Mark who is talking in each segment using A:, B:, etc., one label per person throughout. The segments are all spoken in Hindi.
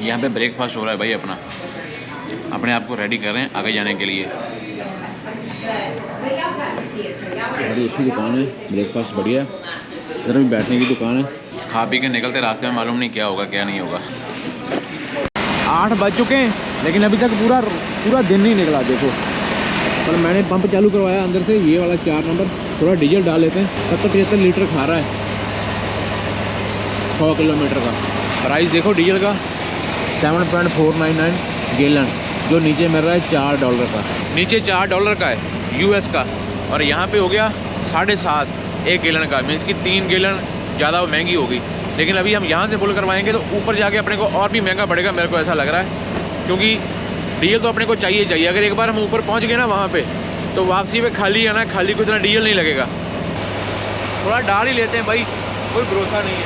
A: यहाँ पे ब्रेकफास्ट हो रहा है भाई अपना, अपने आप को रेडी कर रहे हैं आगे जाने के लिए। बड़ी अच्छी दुकान है, ब्रेकफास्ट बढ़िया है, इधर भी बैठने की दुकान है। खा पी के निकलते रास्ते में मालूम नहीं क्या होगा क्या नहीं होगा। 8 बज चुके हैं लेकिन अभी तक पूरा दिन नहीं निकला। देखो पर मैंने पंप चालू करवाया अंदर से, ये वाला 4 नंबर। थोड़ा डीजल डाल लेते हैं। 70-75 लीटर खा रहा है 100 किलोमीटर का। प्राइस देखो डीजल का 7.499 गैलन, जो नीचे मिल रहा है $4 का। नीचे $4 का है US का, और यहाँ पे हो गया 7.5 1 गैलन का। मीन्स कि 3 गैलन ज़्यादा महंगी होगी। लेकिन अभी हम यहाँ से फुल करवाएंगे तो ऊपर जाके अपने को और भी महंगा पड़ेगा, मेरे को ऐसा लग रहा है। क्योंकि डीजल तो अपने को चाहिए। अगर एक बार हम ऊपर पहुँच गए ना वहाँ पे, तो वापसी में खाली है ना, खाली को इतना डीजल नहीं लगेगा। थोड़ा डाल ही लेते हैं भाई, कोई भरोसा नहीं है।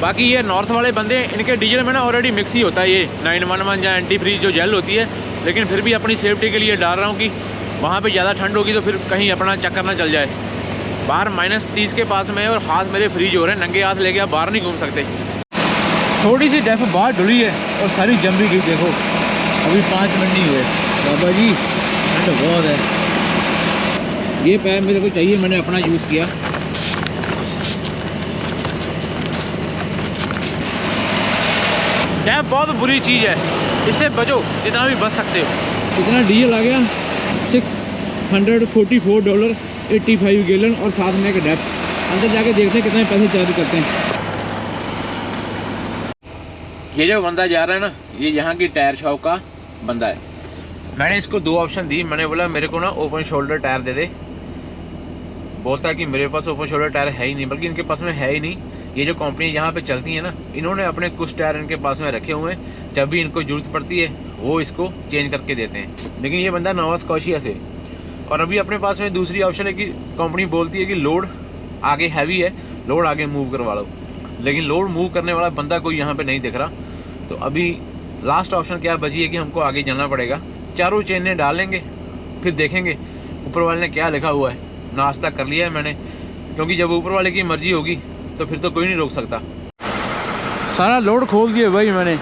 A: बाकी ये नॉर्थ वाले बंदे, इनके डीजल में ना ऑलरेडी मिक्स ही होता है ये 911 या एंटी फ्रीज जो जेल होती है। लेकिन फिर भी अपनी सेफ्टी के लिए डाल रहा हूँ कि वहाँ पे ज़्यादा ठंड होगी तो फिर कहीं अपना चक्कर ना चल जाए। बाहर -30 के पास में है और हाथ मेरे फ्रीज हो रहे हैं, नंगे हाथ लेके आप बाहर नहीं घूम सकते। थोड़ी सी डेफ बाहर डुली है और सारी जम भी गई। देखो अभी 5 मिनट नहीं हुए। बाबा जी ठंड बहुत है। ये पैर मेरे को चाहिए, मैंने अपना यूज़ किया। डेफ बहुत बुरी चीज़ है, इससे बचो जितना भी बच सकते हो। इतना डीजल आ गया $644 85 गैलन, और साथ में एक डेप। अंदर जाके देखते हैं कितने पैसे चार्ज करते हैं। ये जो बंदा जा रहा है ना, ये यहाँ की टायर शॉप का बंदा है। मैंने इसको 2 ऑप्शन दी। मैंने बोला मेरे को ना ओपन शोल्डर टायर दे दे। बोलता है कि मेरे पास ओपन शोल्डर टायर है ही नहीं, बल्कि इनके पास में है ही नहीं। ये जो कंपनी यहाँ पे चलती है ना, इन्होंने अपने कुछ टायर इनके पास में रखे हुए हैं। जब भी इनको जरूरत पड़ती है वो इसको चेंज करके देते हैं। लेकिन ये बंदा नोवा स्कॉशिया से, और अभी अपने पास में दूसरी ऑप्शन है कि कंपनी बोलती है कि लोड आगे हैवी है, लोड आगे मूव करवा लो। लेकिन लोड मूव करने वाला बंदा कोई यहाँ पे नहीं दिख रहा। तो अभी लास्ट ऑप्शन क्या बची है कि हमको आगे जाना पड़ेगा। चारों चेनें डालेंगे, फिर देखेंगे ऊपर वाले ने क्या लिखा हुआ है। नाश्ता कर लिया है मैंने, क्योंकि जब ऊपर वाले की मर्जी होगी तो फिर तो कोई नहीं रोक सकता। सारा लोड खोल दिया भाई मैंने।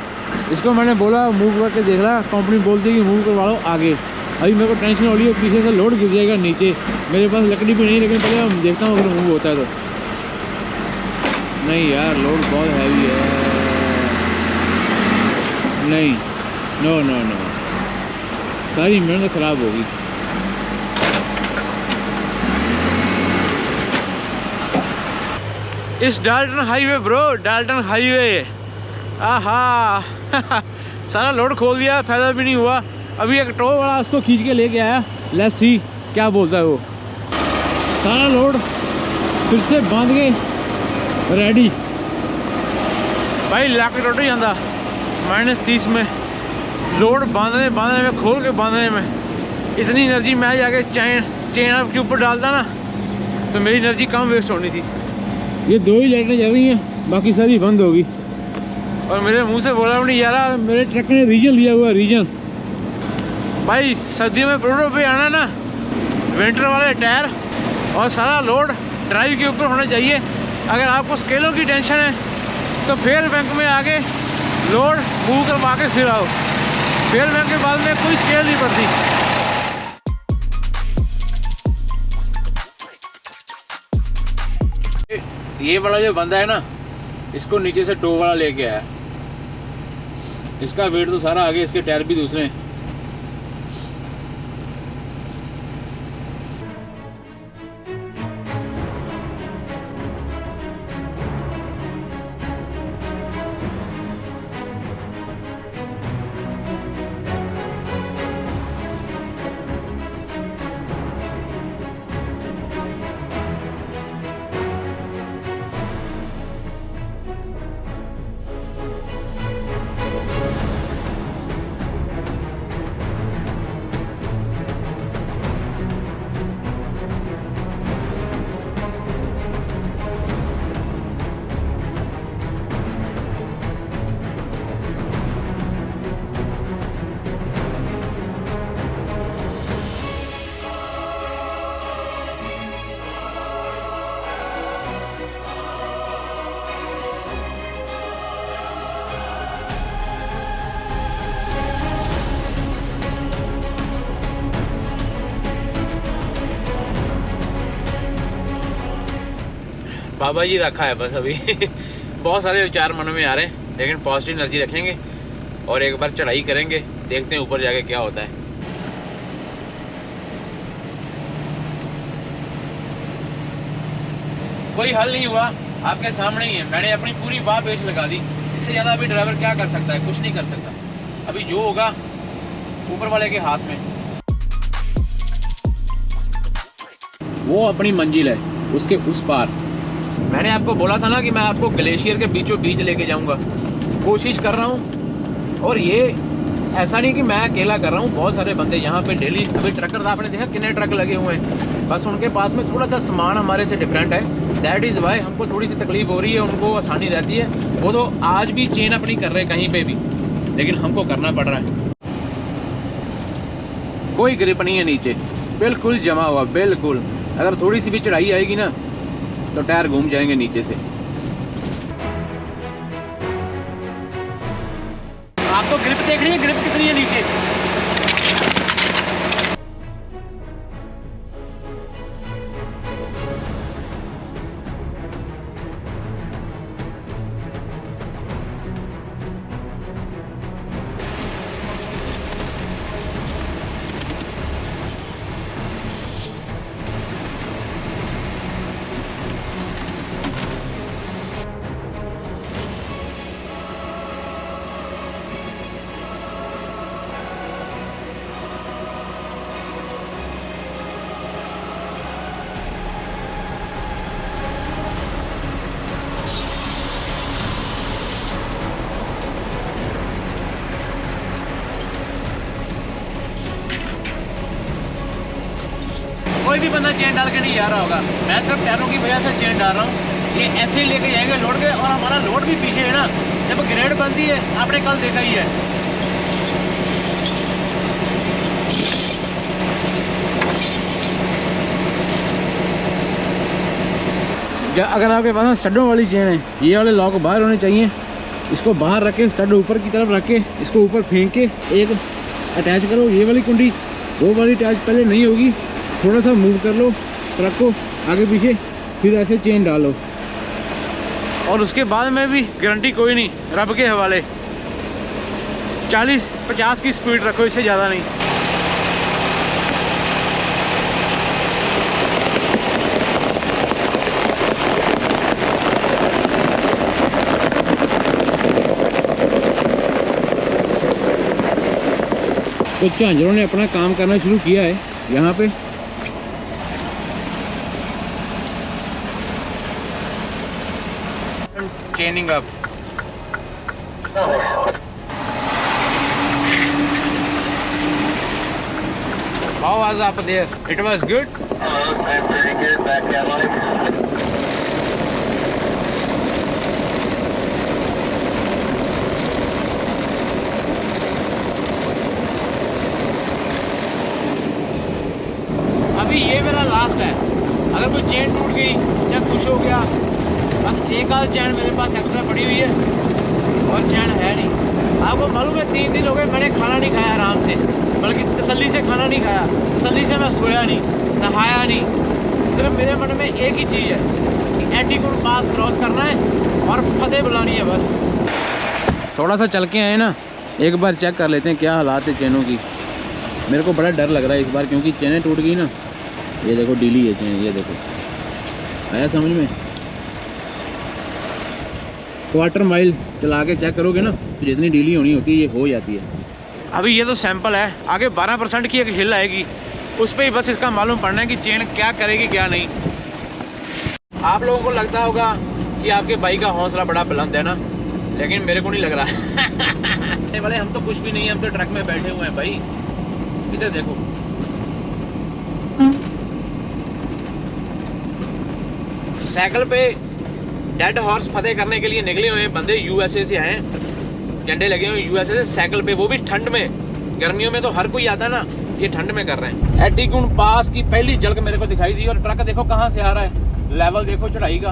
A: इसको मैंने बोला मूव करके देख रहा, कंपनी बोलती है कि मूव करवा लो आगे। अभी मेरे को टेंशन हो रही है पीछे से लोड गिर जाएगा नीचे। मेरे पास लकड़ी भी नहीं, लेकिन पहले मैं देखता हूँ अगर मूव होता है तो। नहीं यार लोड बहुत हैवी है। नहीं, नो, सारी मेहनत खराब होगी। इस Dalton highway bro, Dalton highway. आहा सारा लोड खोल दिया, फायदा भी नहीं हुआ। अभी एक टो वाला उसको खींच के लेके आया। लेट्स सी क्या बोलता है वो। सारा लोड फिर से बांध के रेडी। भाई लाख रोटी जाता -30 में। लोड बांधने में, खोल के बांधने में इतनी एनर्जी मैं जाके चेन आपके ऊपर डालता ना, तो मेरी एनर्जी कम वेस्ट होनी थी। ये 2 ही लाइटें जल रही हैं, बाकी सारी बंद होगी। और मेरे मुंह से बोला नहीं यार, मेरे ट्रक ने रीजन लिया हुआ, रीजन। भाई सर्दियों में रोडों पे आना ना, विंटर वाले टायर और सारा लोड ड्राइव के ऊपर होना चाहिए। अगर आपको स्केलों की टेंशन है तो फेयर बैंक में आके लोड मूव करवा के फिर आओ। फेयर बैंक के बाद में कोई स्केल नहीं पड़ती। ये वाला जो बंदा है ना, इसको नीचे से टो वाला लेके आया। इसका वेट तो सारा आगे, इसके टायर भी दूसरे हैं। बाबा जी रखा है बस अभी। बहुत सारे विचार मन में आ रहे हैं, लेकिन पॉजिटिव एनर्जी रखेंगे और एक बार चढ़ाई करेंगे, देखते हैं ऊपर जाके क्या होता है। कोई हल नहीं हुआ, आपके सामने ही है। मैंने अपनी पूरी वाह पेच लगा दी, इससे ज़्यादा अभी ड्राइवर क्या कर सकता है? कुछ नहीं कर सकता। अभी जो होगा ऊपर वाले के हाथ में। वो अपनी मंजिल है, उसके उस पार। मैंने आपको बोला था ना कि मैं आपको ग्लेशियर के बीचों बीच लेके जाऊंगा। कोशिश कर रहा हूँ, और ये ऐसा नहीं कि मैं अकेला कर रहा हूँ, बहुत सारे बंदे यहाँ पे डेली। अभी ट्रकर आपने देखा कितने ट्रक लगे हुए हैं, बस उनके पास में थोड़ा सा सामान हमारे से डिफरेंट है। दैट इज़ वाई हमको थोड़ी सी तकलीफ हो रही है, उनको आसानी रहती है। वो तो आज भी चेन अपनी कर रहे हैं कहीं पे भी, लेकिन हमको करना पड़ रहा है। कोई ग्रिप नहीं है नीचे, बिल्कुल जमा हुआ, बिल्कुल। अगर थोड़ी सी भी चढ़ाई आएगी ना तो टायर घूम जाएंगे नीचे से। आपको ग्रिप देख रही है, ग्रिप कितनी है नीचे। कोई भी बंदा चेन डाल के नहीं जा रहा होगा, मैं सिर्फ टायरों की वजह से चेन डाल रहा हूँ। ये ऐसे ही लेके जाएंगे लोड के, और हमारा लोड भी पीछे है ना। जब ग्रेड बनती है, आपने कल देखा ही है। अगर आपके पास स्टडों वाली चेन है, ये वाले लॉक बाहर होने चाहिए। इसको बाहर रख के, स्टड ऊपर की तरफ रख के, इसको ऊपर फेंक के एक अटैच करो। ये वाली कुंडी, वो वाली अटैच पहले नहीं होगी, थोड़ा सा मूव कर लो ट्रक को आगे पीछे, फिर ऐसे चेन डालो। और उसके बाद में भी गारंटी कोई नहीं, रब के हवाले। 40-50 की स्पीड रखो, इससे ज़्यादा नहीं। तो झांझरों ने अपना काम करना शुरू किया है यहाँ पे। चेनिंग up. How was up there? It was good.
B: Pretty good back that way.
A: अभी ये मेरा लास्ट है। अगर कोई चेन टूट गई या कुछ हो गया, बस एक आध चैन मेरे पास एक्स्ट्रा पड़ी हुई है, और चैन है नहीं। आपको मालूम है 3 दिन हो गए मैंने खाना नहीं खाया आराम से, बल्कि तसल्ली से खाना नहीं खाया, तसल्ली से मैं सोया नहीं, नहाया नहीं। सिर्फ मेरे मन में एक ही चीज़ है कि एटीकोड पास क्रॉस करना है और फतेह बुलानी है बस। थोड़ा सा चल के आए ना, एक बार चेक कर लेते हैं क्या हालात है चैनों की। मेरे को बड़ा डर लग रहा है इस बार, क्योंकि चैनें टूट गई ना। ये देखो डीली है चैन, ये देखो, आया समझ में। क्वार्टर माइल चला के चेक करोगे ना, तो जितनी डीली होनी होती है ये हो जाती है। अभी ये तो सैंपल है, आगे 12% की एक हिल आएगी, उस पर ही बस इसका मालूम पड़ना है कि चेन क्या करेगी क्या नहीं। आप लोगों को लगता होगा कि आपके भाई का हौसला बड़ा बुलंद है ना, लेकिन मेरे को नहीं लग रहा। वाले हम तो कुछ भी नहीं है, हम तो ट्रक में बैठे हुए हैं भाई। इधर देखो, साइकिल पे डेड हॉर्स फतेह करने के लिए निकले हुए बंदे यूएसए से आए हैं, झंडे लगे हुए यूएसए से साइकिल पे, वो भी ठंड में। गर्मियों में तो हर कोई आता है ना, ये ठंड में कर रहे हैं। एटीकोड पास की पहली झलक मेरे को दिखाई दी, और ट्रक देखो कहाँ से आ रहा है, लेवल देखो चढ़ाई का।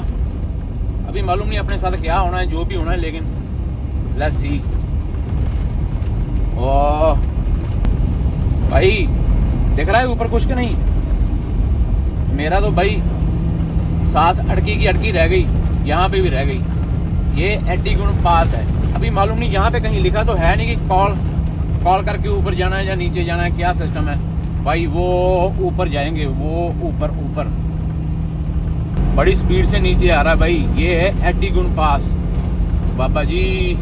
A: अभी मालूम नहीं अपने साथ क्या होना है, जो भी होना है, लेकिन लेट्स सी। ओह भाई, दिख रहा है ऊपर कुछ के नहीं? मेरा तो भाई सांस अटकी की अटकी रह गई, यहाँ पे भी रह गई। ये एटीगुण पास है। अभी मालूम नहीं यहाँ पे कहीं लिखा तो है नहीं कि कॉल करके ऊपर जाना है या नीचे जाना है, क्या सिस्टम है भाई। वो ऊपर जाएंगे, वो ऊपर बड़ी स्पीड से नीचे आ रहा है भाई। ये है एटीगुण पास। बाबा जी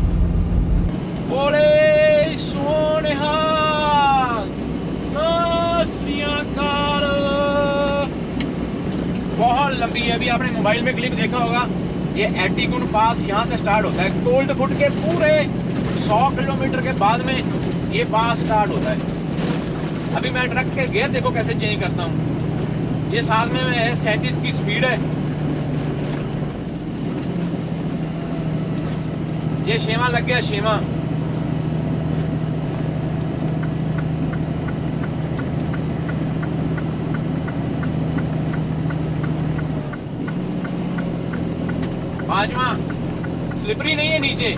A: बोले सोनेहा सत श्री अकाल। बहुत लंबी है। अभी आपने मोबाइल में क्लिप देखा होगा। ये एटीगुण पास यहाँ से स्टार्ट होता है। कोल्ड फुट के पूरे 100 किलोमीटर के बाद में ये पास स्टार्ट होता है। अभी मैं ट्रक के गियर देखो कैसे चेंज करता हूँ। ये साथ में है 37 की स्पीड है। ये शेमा लग गया, शेमा। पांचवा, स्लिपरी नहीं है नीचे,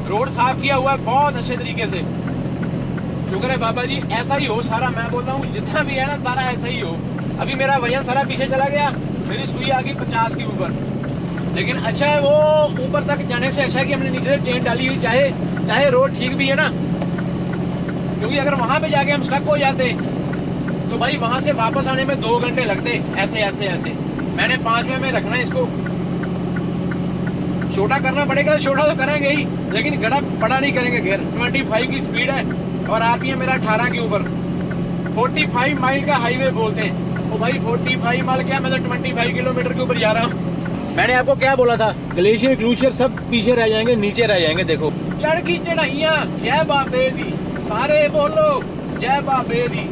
A: रोड साफ किया हुआ है बहुत अच्छे तरीके से। शुक्र है बाबा जी। ऐसा ही हो सारा, मैं बोलता हूँ जितना भी है ना सारा ऐसा ही हो। अभी मेरा वजन सारा पीछे चला गया, मेरी सुई आ गई 50 के ऊपर। लेकिन अच्छा है, वो ऊपर तक जाने से अच्छा है कि हमने नीचे से चेन डाली हुई, चाहे रोड ठीक भी है ना। क्योंकि अगर वहां पे जाके हम स्टक हो जाते तो भाई वहां से वापस आने में 2 घंटे लगते, ऐसे। मैंने 5वें में रखना है इसको। छोटा करना पड़ेगा, छोटा तो करेंगे ही, लेकिन बड़ा नहीं करेंगे गियर। 25 की स्पीड है और आरपीएम मेरा 18 के ऊपर। 45 माइल का हाईवे बोलते हैं। ओ भाई 45 माइल क्या, मैं तो 25 किलोमीटर के ऊपर जा रहा हूँ। मैंने आपको क्या बोला था, ग्लेशियर सब पीछे रह जाएंगे, नीचे रह जाएंगे। देखो चढ़ की चढ़ाइयाँ, जय बाबे दी, सारे बोलो जय बाबे दी।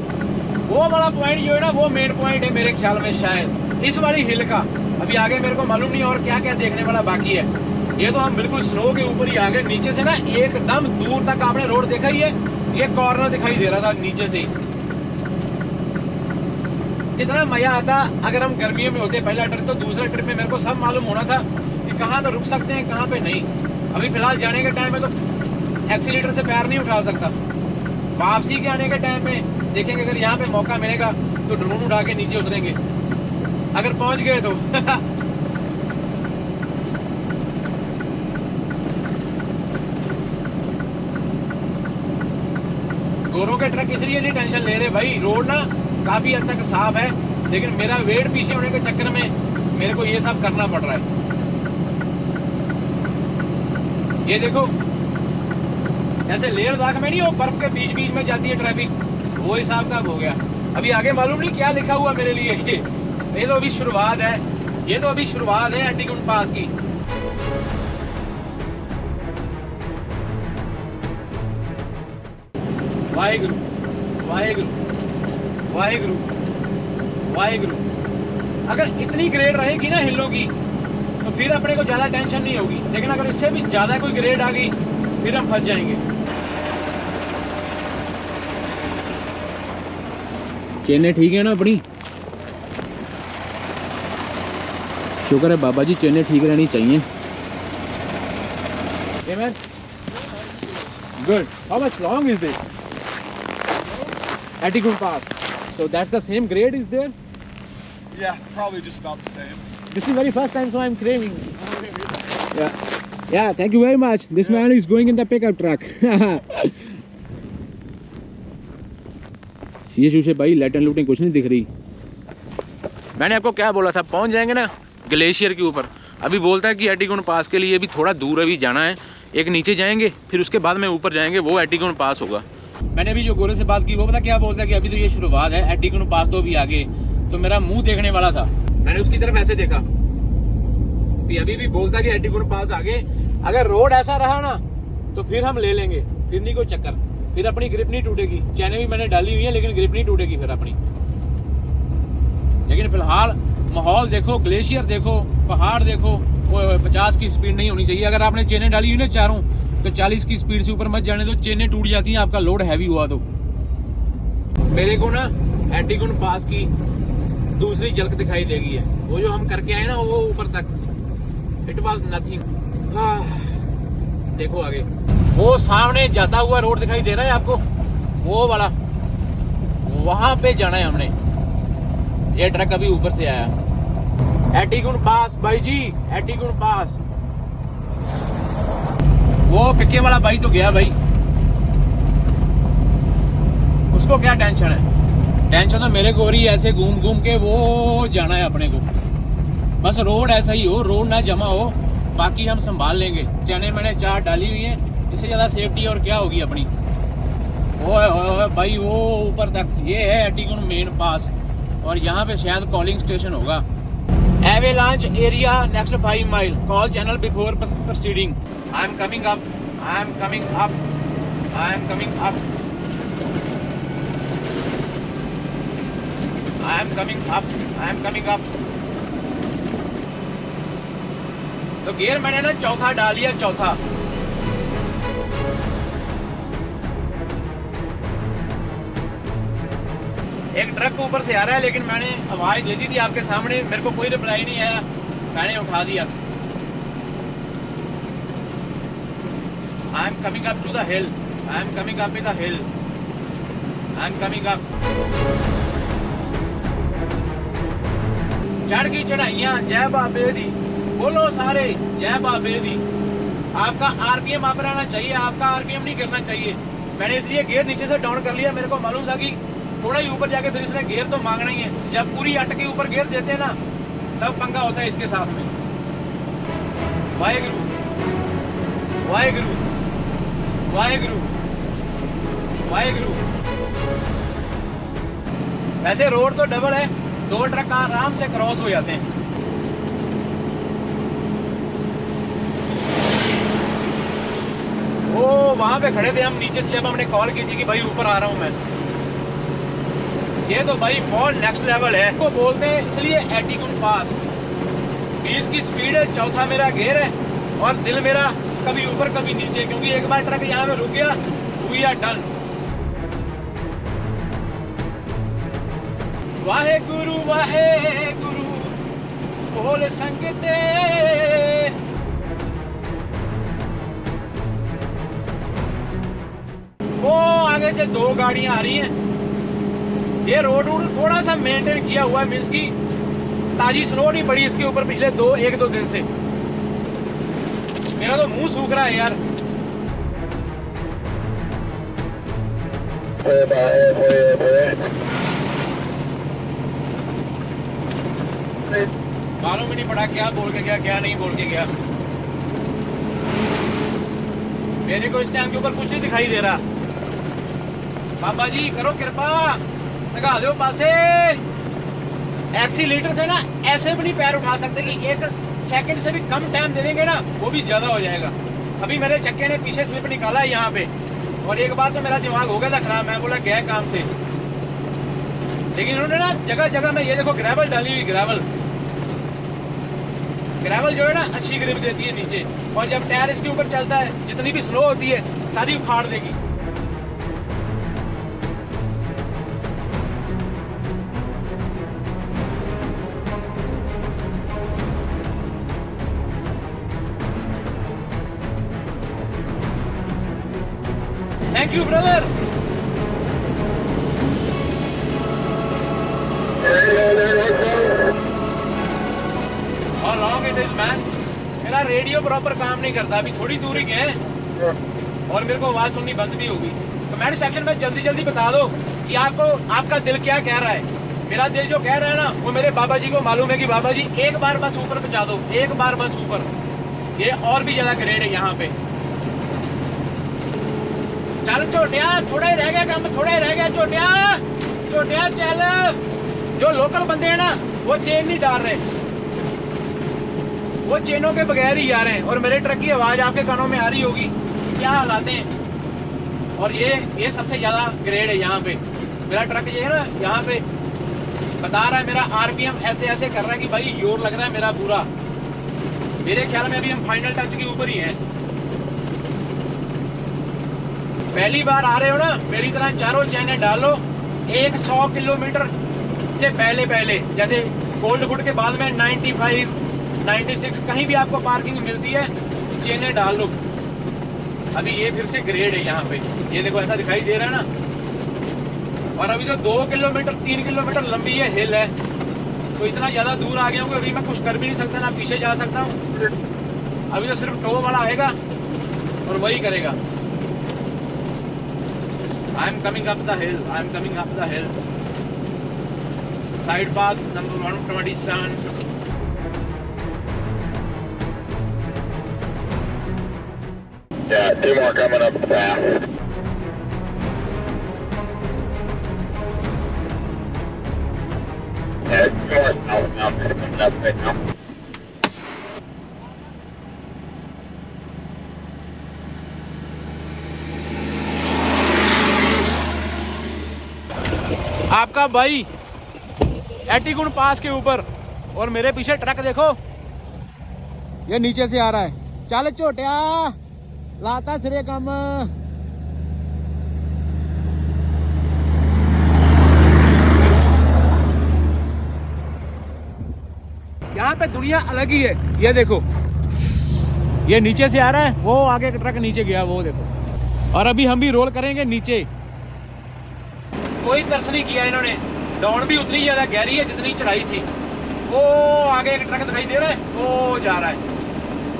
A: वो वाला पॉइंट जो है ना, वो मेन पॉइंट है मेरे ख्याल में शायद इस वाली हिल का। अभी आगे मेरे को मालूम नहीं और क्या क्या देखने वाला बाकी है। ये तो हम बिल्कुल स्नो के ऊपर ही आ गए। नीचे से ना एकदम दूर तक आपने रोड देखा ही है। ये कॉर्नर दिखाई दे रहा था नीचे से ही। कितना मजा आता अगर हम गर्मियों में होते पहला ट्रिप, तो दूसरा ट्रिप में मेरे को सब मालूम होना था कि कहाँ पे रुक सकते हैं, कहाँ पे नहीं। अभी फिलहाल जाने के टाइम में तो एक्सीलेटर से पैर नहीं उठा सकता। वापसी के आने के टाइम में देखेंगे, अगर यहाँ पे मौका मिलेगा तो ड्रोन उड़ा के नीचे उतरेंगे, अगर पहुंच गए तो। गोरों के ट्रक इसलिए नहीं टेंशन ले रहे भाई, रोड ना काफी हद तक साफ है, लेकिन मेरा वेट पीछे होने के चक्कर में मेरे को ये सब करना पड़ रहा है। ये देखो जैसे लेह लद्दाख में नहीं हो, बर्फ के बीच बीच में जाती है ट्रैफिक, वो हिसाब का हो गया। अभी आगे मालूम नहीं क्या लिखा हुआ मेरे लिए। ये तो अभी शुरुआत है, ये तो अभी शुरुआत है एटीगुण पास की। वाहेगुरु वाहेगुरु वाहेगुरु वाहेगुरु। अगर इतनी ग्रेड रहेगी ना हिलों की तो फिर अपने को ज्यादा टेंशन नहीं होगी, लेकिन अगर इससे भी ज्यादा कोई ग्रेड आ गई फिर हम फंस जाएंगे। चेनें ठीक है ना अपनी? शुक्र है बाबा जी, चेनें ठीक रहनी चाहिए। Good. How much long is this? Etigund Pass. So that's the same grade is there?
C: Yeah, probably just about the same.
A: This is very first time, so I'm craving. Yeah, thank you very much. This man is going in the pickup truck. शीशे शूशे भाई, लाइटें लूटें कुछ नहीं दिख रही। मैंने आपको क्या बोला था, पहुंच जाएंगे ना ग्लेशियर के ऊपर। अभी बोलता है कि एटीगुण पास के लिए भी थोड़ा दूर अभी जाना है, एक नीचे जाएंगे फिर उसके बाद में ऊपर जाएंगे, वो एटीगुण पास होगा। मैंने अभी जो गोरे से बात की वो पता क्या बोलता है कि अभी तो ये शुरुआत है, एटीगुण पास तो अभी आगे। तो मेरा मुंह देखने वाला था, मैंने उसकी तरफ ऐसे देखा, अभी भी बोलता है कि एटीगुण पास आगे। अगर रोड ऐसा रहा ना तो फिर हम ले लेंगे, फिर नहीं कोई चक्कर, फिर अपनी ग्रिप नहीं टूटेगी। चैनें भी मैंने डाली हुई है लेकिन ग्रिप नहीं टूटेगी फिर अपनी। लेकिन फिलहाल माहौल देखो, ग्लेशियर देखो, पहाड़ देखो। 50 की स्पीड नहीं होनी चाहिए। अगर आपने चेनें डाली हुई ना चारों, तो 40 की स्पीड से ऊपर मत जाने दो, चेनें टूट जाती हैं आपका लोड हैवी हुआ तो। मेरे को ना एटीगुण पास की दूसरी झलक दिखाई देगी है। वो जो हम करके आए ना वो ऊपर तक, इट वाज नथिंग। देखो आगे वो सामने जाता हुआ रोड दिखाई दे रहा है आपको, वो वाला, वहां पे जाना है हमने। ये ट्रक अभी ऊपर से आया। एटिगुन पास भाई जी, एटिगुन पास। वो पिक्के वाला भाई तो गया भाई, उसको क्या टेंशन है? टेंशन तो मेरे को हो रही है, ऐसे घूम घूम के वो जाना है अपने को। बस रोड ऐसा ही हो, रोड ना जमा हो, बाकी हम संभाल लेंगे। चने मैंने 4 डाली हुई है, इससे ज्यादा सेफ्टी और क्या होगी अपनी। ओए भाई वो ऊपर तक ये है एटिगुन मेन पास, और यहाँ पे शायद कॉलिंग स्टेशन होगा। Avalanche area next 5 mile, call channel before proceeding. I am coming up, I am coming up, I am coming up, I am coming up, I am coming up. तो गियर मैंने ना चौथा डाल लिया, चौथा। एक ट्रक ऊपर से आ रहा है, लेकिन मैंने आवाज दे दी थी आपके सामने, मेरे को कोई रिप्लाई नहीं आया, मैंने उठा दिया। I am coming up to the hill, I am coming up the hill, I am coming up. चढ़ की चढ़ाइयां जय बाबे दी, बोलो सारे जय बाबे दी। आपका आरपीएम आप रहना चाहिए, आपका आरपीएम नहीं गिरना चाहिए। मैंने इसलिए गियर नीचे से डाउन कर लिया, मेरे को मालूम था कि थोड़ा ही ऊपर जाके फिर इसने गियर तो मांगना ही है। जब पूरी अट के ऊपर गियर देते हैं ना, तब पंगा होता है इसके साथ में। वाहेगुरु वाहेगुरु वाहेगुरु वाहेगुरु। वैसे रोड तो डबल है, 2 ट्रक आराम से क्रॉस हो जाते हैं। वो वहां पे खड़े थे हम नीचे से, जब हमने कॉल की थी कि भाई ऊपर आ रहा हूं मैं। ये तो भाई बहुत नेक्स्ट लेवल है, को बोलते हैं इसलिए एटिगुन पास। 20 की स्पीड है, चौथा मेरा गियर है, और दिल मेरा कभी ऊपर कभी नीचे, क्योंकि एक बार ट्रक यहाँ पे रुक गया, we are done. Wahe Guru बोल संगते। वो आगे से 2 गाड़ियां आ रही हैं। ये रोड थोड़ा सा मेंटेन किया हुआ है, मीन्स की ताजी स्नो नहीं पड़ी इसके ऊपर पिछले 1-2 दिन से। मेरा तो मुंह सूख रहा है यार। मालूम ही नहीं पड़ा क्या बोल के गया, क्या नहीं बोल के गया। मेरे को इस टाइम के ऊपर कुछ नहीं दिखाई दे रहा। बाबा जी करो कृपा, लगा दो पासे। एक्सीलेटर से ना ऐसे भी नहीं पैर उठा सकते कि 1 सेकंड से भी कम टाइम दे देंगे ना, वो भी ज्यादा हो जाएगा। अभी मेरे चक्के ने पीछे स्लिप निकाला है यहाँ पे, और एक बार तो मेरा दिमाग हो गया था खराब। मैं बोला गया काम से, लेकिन उन्होंने ना जगह जगह में ये देखो ग्रेवल डाली हुई। ग्रेवल जो है ना अच्छी ग्रिप देती है नीचे, और जब टायर इसके ऊपर चलता है, जितनी भी स्लो होती है सारी उखाड़ देगी। Thank you brother. How long it is, man? मेरा रेडियो प्रॉपर काम नहीं करता, अभी थोड़ी दूरी गए और मेरे को आवाज सुननी बंद भी होगी। कमेंट सेक्शन में जल्दी जल्दी बता दो कि आपका दिल क्या कह रहा है। मेरा दिल जो कह रहा है ना, वो मेरे बाबा जी को मालूम है कि बाबा जी एक बार बस ऊपर पहुंचा दो, एक बार बस ऊपर। ये और भी ज्यादा ग्रेड है यहाँ पे। चल छोटिया, थोड़ा ही रह गया काम, थोड़ा ही रह गया छोटिया। छोटिया चल। जो लोकल बंदे हैं ना, वो चेन नहीं डाल रहे, वो चेनों के बगैर ही जा रहे हैं। और मेरे ट्रक की आवाज आपके कानों में आ रही होगी, क्या हालात हैं। और ये सबसे ज्यादा ग्रेड है यहाँ पे। मेरा ट्रक जो है ना, यहाँ पे बता रहा है मेरा आरपीएम ऐसे ऐसे कर रहा है कि भाई जोर लग रहा है मेरा पूरा। मेरे ख्याल में अभी हम फाइनल टच के ऊपर ही हैं। पहली बार आ रहे हो ना, मेरी तरह चारों चैनें डालो। 100 किलोमीटर से पहले जैसे कोल्डवुड के बाद में 95, 96 कहीं भी आपको पार्किंग मिलती है, चेनें डाल लो। अभी ये फिर से ग्रेड है यहाँ पे, ये देखो ऐसा दिखाई दे रहा है ना। और अभी जो 2 किलोमीटर 3 किलोमीटर लंबी ये हिल है, तो तो इतना ज़्यादा दूर आ गया हूँ कि अभी मैं कुछ कर भी नहीं सकता, ना पीछे जा सकता हूँ। अभी तो सिर्फ टो वाला आएगा और वही करेगा। आई am coming up the hill, I am coming up the hill. Side path number 127।
B: Yeah, 2 more coming up the path. Yeah, 2 more southbound coming up right now.
A: आपका भाई एटीगुण पास के ऊपर, और मेरे पीछे ट्रक देखो, ये नीचे से आ रहा है। चल झोटिया, लाता सिरे कम। यहाँ पे दुनिया अलग ही है। ये देखो, ये नीचे से आ रहा है, वो आगे का ट्रक नीचे गया, वो देखो। और अभी हम भी रोल करेंगे नीचे। कोई तरस नहीं किया इन्होंने। डाउन भी उतनी ज्यादा गहरी है जितनी चढ़ाई थी। वो आगे एक ट्रक दिखाई दे रहा है, वो जा रहा है।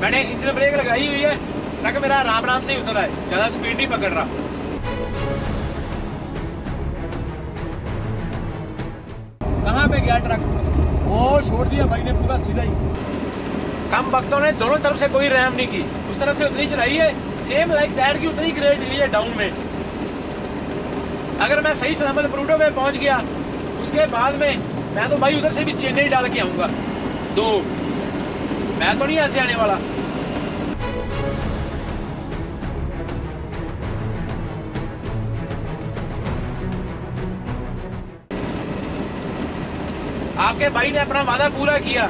A: मैंने इंजन ब्रेक लगाई हुई है, ट्रक मेरा आराम आराम से ही उतर रहा है, ज्यादा स्पीड नहीं पकड़ रहा। कहाँ पे गया ट्रक? वो छोड़ दिया भाई ने पूरा सीधा ही। कम वक्तों ने दोनों तरफ से कोई रहम नहीं की। उस तरफ से उतनी चढ़ाई है, सेम लाइक दैट की उतनी ग्रेड ली है डाउन में। अगर मैं सही सलामत प्रूडो में पहुंच गया, उसके बाद में मैं तो भाई उधर से भी चेन्नई डाल के आऊंगा। दो, मैं तो नहीं ऐसे आने वाला। आपके भाई ने अपना वादा पूरा किया।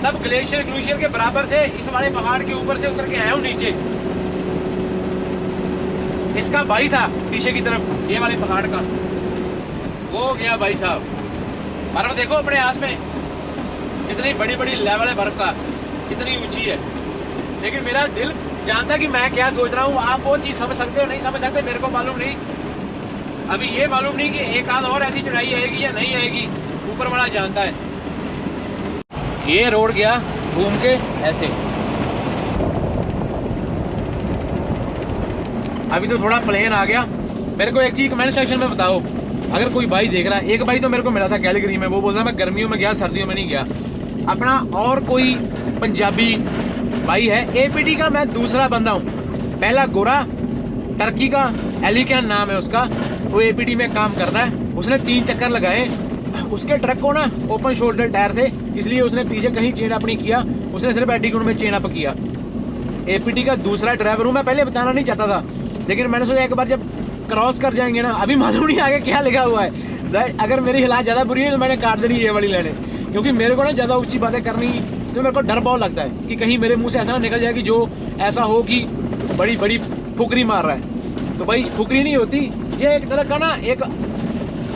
A: सब ग्लेशियर के बराबर थे। इस वाले पहाड़ के ऊपर से उतर के आया हूं नीचे। इसका भाई था पीछे की तरफ, ये वाले पहाड़ का, वो गया भाई साहब। बर्फ देखो अपने आस में, कितनी बड़ी बड़ी लेवल है बर्फ का, कितनी ऊंची है। लेकिन मेरा दिल जानता कि मैं क्या सोच रहा हूँ। आप वो चीज समझ सकते हो, नहीं समझ सकते, मेरे को मालूम नहीं। अभी ये मालूम नहीं कि एक आध और ऐसी चढ़ाई आएगी या नहीं आएगी, ऊपर वाला जानता है। ये रोड गया घूम के ऐसे। अभी तो थोड़ा प्लेन आ गया। मेरे को एक चीज कमेंट सेक्शन में बताओ, अगर कोई भाई देख रहा है। एक भाई तो मेरे को मिला था कैलगरी में, वो बोलता मैं गर्मियों में गया, सर्दियों में नहीं गया। अपना और कोई पंजाबी भाई है, एपीटी का मैं दूसरा बंदा हूँ। पहला गोरा, टर्की का, एलिकैन नाम है उसका, वो एपीटी में काम करता है। उसने 3 चक्कर लगाए। उसके ट्रक को ना ओपन शोल्डर टायर थे, इसलिए उसने पीछे कहीं चेन अप नहीं किया, उसने सिर्फ एटीट्यूड में चेन अप किया। एपीटी का दूसरा ड्राइवर हूँ मैं। पहले बताना नहीं चाहता था, लेकिन मैंने सोचा एक बार जब क्रॉस कर जाएंगे ना, अभी मालूम नहीं आगे क्या लिखा हुआ है। अगर मेरी हालात ज़्यादा बुरी है तो मैंने काट देनी ये वाली लाइनें, क्योंकि मेरे को ना ज़्यादा ऊंची बातें करनी, तो मेरे को डर बहुत लगता है कि कहीं मेरे मुंह से ऐसा ना निकल जाए कि जो ऐसा हो कि बड़ी बड़ी फुकरी मार रहा है। तो भाई फुकरी नहीं होती, ये एक तरह का ना एक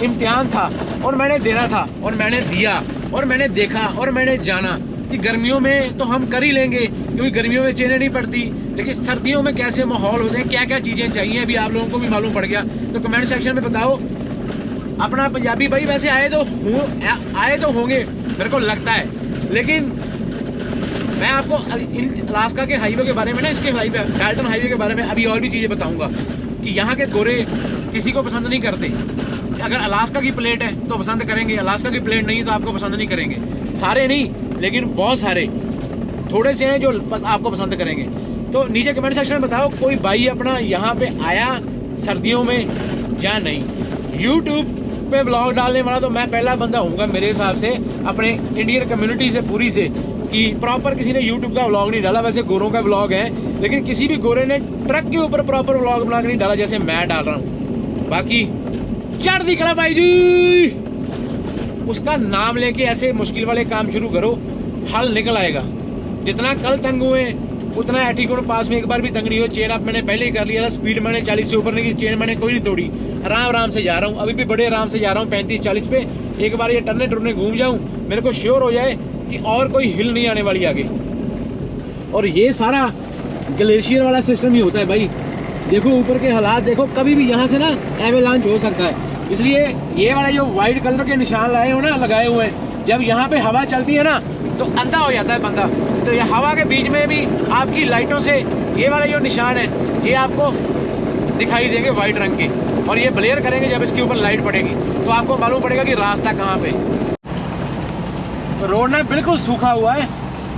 A: इम्तिहान था, और मैंने देना था, और मैंने दिया, और मैंने देखा, और मैंने जाना कि गर्मियों में तो हम कर ही लेंगे, क्योंकि गर्मियों में चेनें नहीं पड़ती, लेकिन सर्दियों में कैसे माहौल होते हैं, क्या क्या चीज़ें चाहिए, अभी आप लोगों को भी मालूम पड़ गया। तो कमेंट सेक्शन में बताओ। अपना पंजाबी भाई वैसे आए तो होंगे मेरे को लगता है, लेकिन मैं आपको अलास्का के हाईवे के बारे में ना, इसके हाईवे डाल्टन हाईवे के बारे में अभी और भी चीज़ें बताऊंगा कि यहाँ के गोरे किसी को पसंद नहीं करते। अगर अलास्का की प्लेट है तो पसंद करेंगे, अलास्का की प्लेट नहीं है तो आपको पसंद नहीं करेंगे। सारे नहीं, लेकिन बहुत सारे, थोड़े से हैं जो आपको पसंद करेंगे। तो नीचे कमेंट सेक्शन में बताओ कोई भाई अपना यहाँ पे आया सर्दियों में या नहीं। यूट्यूब पे व्लॉग डालने वाला तो मैं पहला बंदा हूँगा मेरे हिसाब से, अपने इंडियन कम्युनिटी से पूरी से, कि प्रॉपर किसी ने यूट्यूब का व्लॉग नहीं डाला। वैसे गोरों का व्लॉग है, लेकिन किसी भी गोरे ने ट्रक के ऊपर प्रॉपर व्लॉग बना के नहीं डाला जैसे मैं डाल रहा हूँ। बाकी चढ़ कला भाई जी, उसका नाम लेके ऐसे मुश्किल वाले काम शुरू करो, हल निकल आएगा। जितना कल तंग हुए उतना एटीट्यूड पास में एक बार भी तंग नहीं हो। चेन आप मैंने पहले ही कर लिया था, स्पीड मैंने 40 से ऊपर नहीं की, चेन मैंने कोई नहीं तोड़ी, आराम से जा रहा हूँ। अभी भी बड़े आराम से जा रहा हूँ 35-40 पे। एक बार ये टर्ने टुरने घूम जाऊँ, मेरे को श्योर हो जाए कि और कोई हिल नहीं आने वाली आगे। और ये सारा ग्लेशियर वाला सिस्टम ही होता है भाई। देखो ऊपर के हालात देखो, कभी भी यहाँ से ना एवेलांच हो सकता है। इसलिए ये वाला जो वाइट कलर के निशान लगाए हुए हैं, जब यहाँ पे हवा चलती है ना तो अंधा हो जाता है बंदा। तो ये हवा के बीच में भी आपकी लाइटों से ये वाला जो निशान है ये आपको दिखाई देंगे वाइट रंग के, और ये ब्लेयर करेंगे जब इसके ऊपर लाइट पड़ेगी तो आपको मालूम पड़ेगा कि रास्ता कहाँ पे। रोड ना बिल्कुल सूखा हुआ है,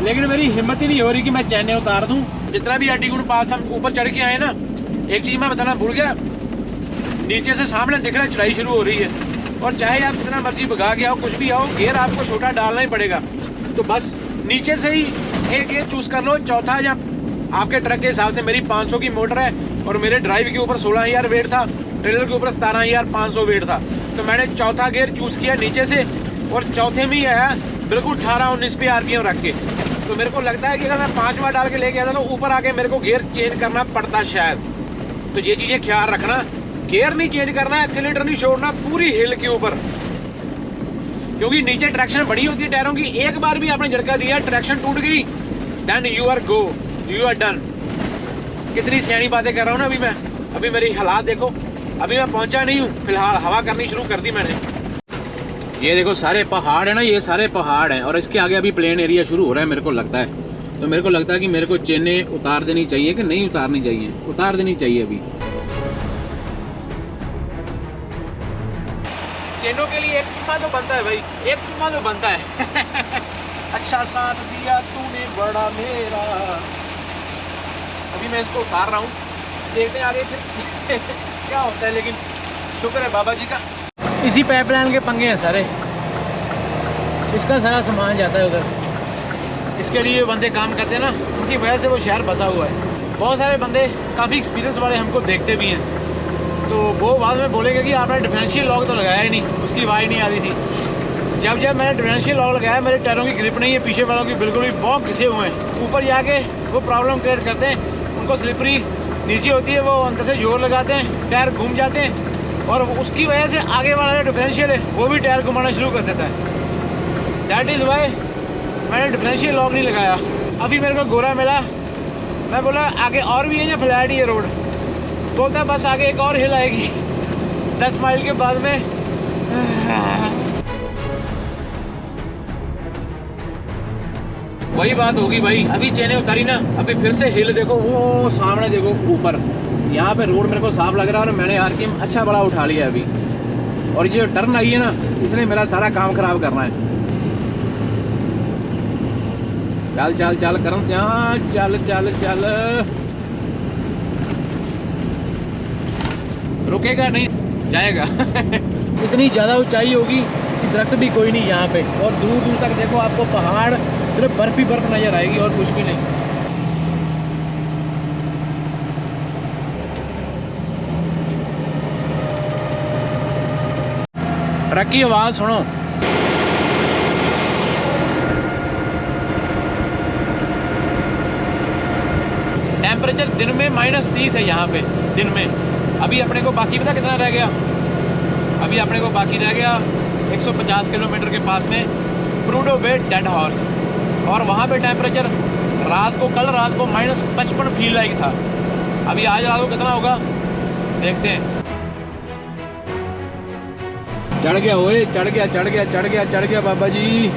A: लेकिन मेरी हिम्मत ही नहीं हो रही कि मैं चैने उतार दूं। जितना भी अड्डीगुंड पास हम ऊपर चढ़ के आए ना, एक चीज़ मैं बताना भूल गया, नीचे से सामने दिख रहा है चढ़ाई शुरू हो रही है, और चाहे आप जितना मर्जी भगा के आओ कुछ भी आओ, गियर आपको छोटा डालना ही पड़ेगा। तो बस नीचे से ही एक गियर चूज़ कर लो, चौथा या आपके ट्रक के हिसाब से। मेरी 500 की मोटर है और मेरे ड्राइव के ऊपर 16,000 वेट था, ट्रेलर के ऊपर 17,500 वेट था, तो मैंने चौथा गियर चूज़ किया नीचे से, और चौथे में ही आया बिल्कुल 18-19 पे RPM रख के। तो मेरे को लगता है कि अगर मैं 5वां डाल के लेके आता तो ऊपर आके मेरे को गियर चेंज करना पड़ता शायद। तो ये चीज़ें ख्याल रखना, गियर नहीं चेंज करना, एक्सीलेटर नहीं छोड़ना पूरी हिल के ऊपर, क्योंकि नीचे ट्रैक्शन बड़ी होती है टायरों की। एक बार भी आपने झटका दिया, ट्रैक्शन टूट गई, then you are go, you are done. कितनी सियानी बातें कर रहा हूँ ना अभी मेरी हालात देखो। अभी मैं पहुंचा नहीं हूँ, फिलहाल हवा करनी शुरू कर दी मैंने। ये देखो सारे पहाड़ है ना, ये सारे पहाड़ हैं, और इसके आगे अभी प्लेन एरिया शुरू हो रहा है मेरे को लगता है। तो मेरे को लगता है कि मेरे को चेनें उतार देनी चाहिए कि नहीं उतारनी चाहिए, उतार देनी चाहिए अभी। चेनों के लिए एक चुम्मा तो बनता है भाई, एक चुम्मा तो बनता है। अच्छा साथ दिया तूने बड़ा मेरा। अभी मैं इसको उतार रहा हूँ, देखते हैं आगे फिर क्या होता है, लेकिन शुक्र है बाबा जी का। इसी पाइपलाइन के पंगे हैं सारे, इसका सारा सामान जाता है उधर। इसके लिए बंदे काम करते हैं ना, उनकी वजह से वो शहर बसा हुआ है। बहुत सारे बंदे काफ़ी एक्सपीरियंस वाले हमको देखते भी हैं, तो वो बाद में बोलेंगे कि आपने डिफरेंशियल लॉक तो लगाया ही नहीं, उसकी आवाज़ नहीं आ रही थी। जब मैंने डिफरेंशियल लॉक लगाया, मेरे टायरों की ग्रिप नहीं है, पीछे वालों की बिल्कुल भी बहुत घिसे हुए हैं। ऊपर जाके वो प्रॉब्लम क्रिएट करते हैं, उनको स्लिपरी नीचे होती है, वो अंदर से जोर लगाते हैं, टायर घूम जाते हैं, और उसकी वजह से आगे वाला जो डिफरेंशियल है वो भी टायर घुमाना शुरू कर देता है। दैट इज़ वाई मैंने डिफरेंशियल लॉक नहीं लगाया। अभी मेरे को गोरा मिला, मैं बोला आगे और भी है या फ्लैट ही है रोड? बोलता है बस आगे एक और हिल आएगी 10 माइल के बाद में। वही बात होगी भाई, अभी चेनें उतारी ना, अभी फिर से हिल देखो, वो सामने देखो ऊपर, यहाँ पे रोड मेरे को साफ लग रहा है, और मैंने RPM अच्छा बड़ा उठा लिया अभी। और ये टर्न आई है ना, इसने मेरा सारा काम खराब करना है। चल चल चल करम से, हाँ चल चल चल, रुकेगा नहीं, जाएगा। इतनी ज़्यादा ऊंचाई होगी कि दरख्त भी कोई नहीं यहाँ पे, और दूर दूर तक देखो आपको पहाड़, सिर्फ बर्फ ही बर्फ नजर आएगी और कुछ भी नहीं। ट्रक की आवाज़ सुनो, टेम्परेचर दिन में -30 है यहाँ पे दिन में। अभी अपने को बाकी पता कितना रह गया? अभी अपने को बाकी रह गया 150 किलोमीटर के पास में प्रूडो बे डेड हॉर्स, और वहाँ पे टेम्परेचर कल रात को -55 फील लाइक था। अभी आज रात को कितना होगा देखते हैं। चढ़ गया ओए, चढ़ गया बाबा जी।